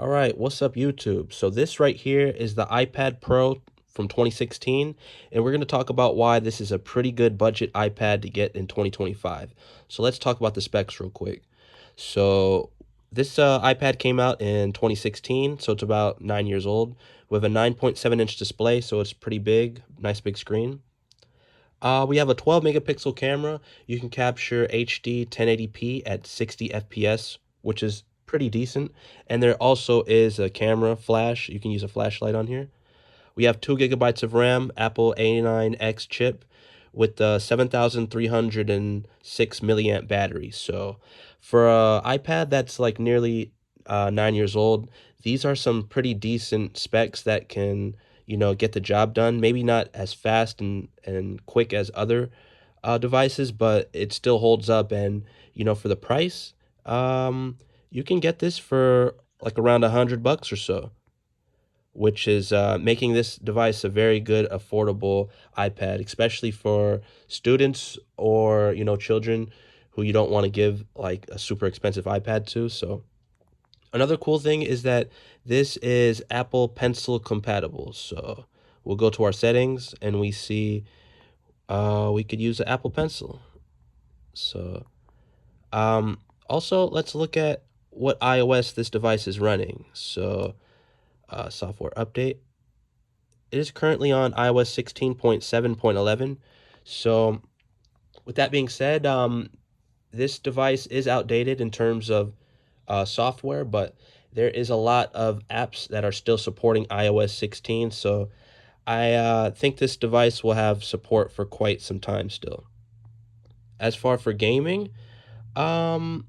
All right, what's up, YouTube? So this right here is the iPad Pro from 2016, and we're going to talk about why this is a pretty good budget iPad to get in 2025. So let's talk about the specs real quick. So this iPad came out in 2016, so it's about 9 years old, with a 9.7-inch display, so it's pretty big, nice big screen. We have a 12 megapixel camera. You can capture HD 1080p at 60 FPS, which is pretty decent. And there also is a camera flash. You can use a flashlight on here. We have 2 gigabytes of RAM, Apple A9X chip with the 7,306 milliamp battery. So for a iPad that's like nearly 9 years old, these are some pretty decent specs that can, get the job done. Maybe not as fast and quick as other devices, but it still holds up. And, for the price, you can get this for like around $100 or so, which is making this device a very good, affordable iPad, especially for students or children who you don't want to give like a super expensive iPad to. So another cool thing is that this is Apple Pencil compatible. So we'll go to our settings and we see we could use the Apple Pencil. So also let's look at what iOS this device is running. So software update. It is currently on iOS 16.7.11. So with that being said, this device is outdated in terms of software, but there is a lot of apps that are still supporting iOS 16. So I think this device will have support for quite some time still. As far for gaming, um,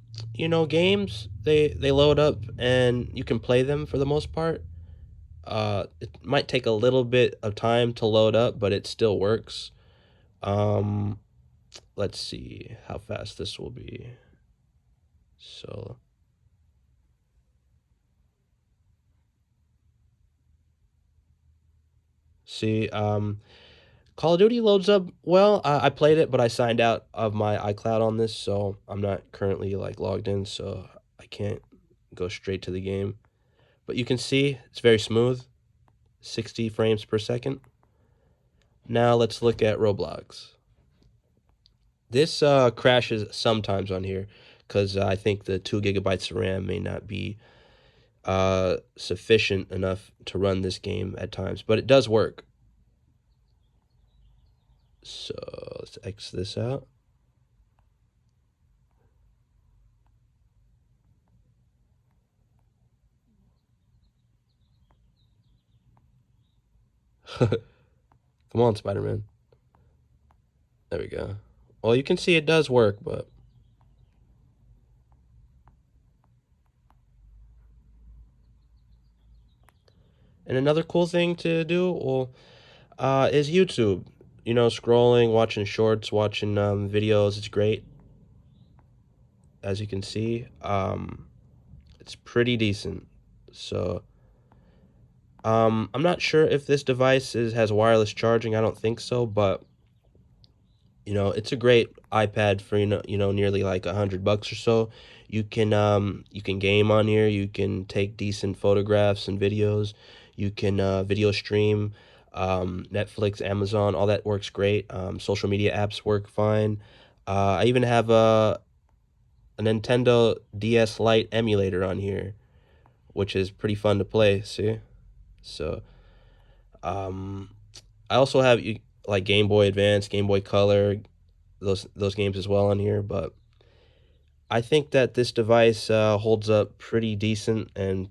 games they load up and you can play them for the most part. It might take a little bit of time to load up, but it still works. Um, let's see how fast this will be. So, see, Call of Duty loads up well. I played it, but I signed out of my iCloud on this, so I'm not currently like logged in, so I can't go straight to the game. But you can see it's very smooth, 60 frames per second. Now let's look at Roblox. This crashes sometimes on here because I think the 2 gigabytes of RAM may not be sufficient enough to run this game at times, but it does work. So let's X this out. Come on, Spider-Man. There we go. Well, you can see it does work, but and another cool thing to do, well, is YouTube. Scrolling, watching shorts, watching videos. It's great, as you can see. It's pretty decent. So, I'm not sure if this device has wireless charging. I don't think so, but it's a great iPad for nearly like $100 or so. You can game on here. You can take decent photographs and videos. You can video stream, Netflix, Amazon, all that works great. Social media apps work fine. I even have a Nintendo DS Lite emulator on here, which is pretty fun to play. See, so um, I also have like Game Boy Advance, Game Boy Color, those games as well on here. But I think that this device holds up pretty decent, and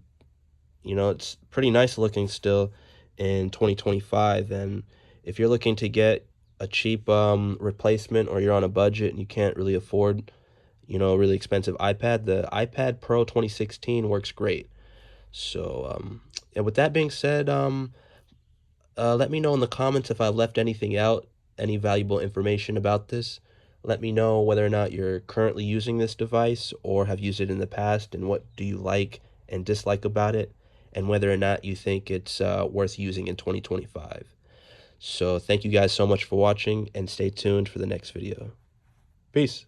it's pretty nice looking still in 2025. And if you're looking to get a cheap replacement, or you're on a budget and you can't really afford a really expensive iPad, the iPad Pro 2016 works great. So and with that being said, let me know in the comments if I've left anything out, any valuable information about this. Let me know whether or not you're currently using this device or have used it in the past, and what do you like and dislike about it, and whether or not you think it's worth using in 2025. So thank you guys so much for watching, and stay tuned for the next video. Peace.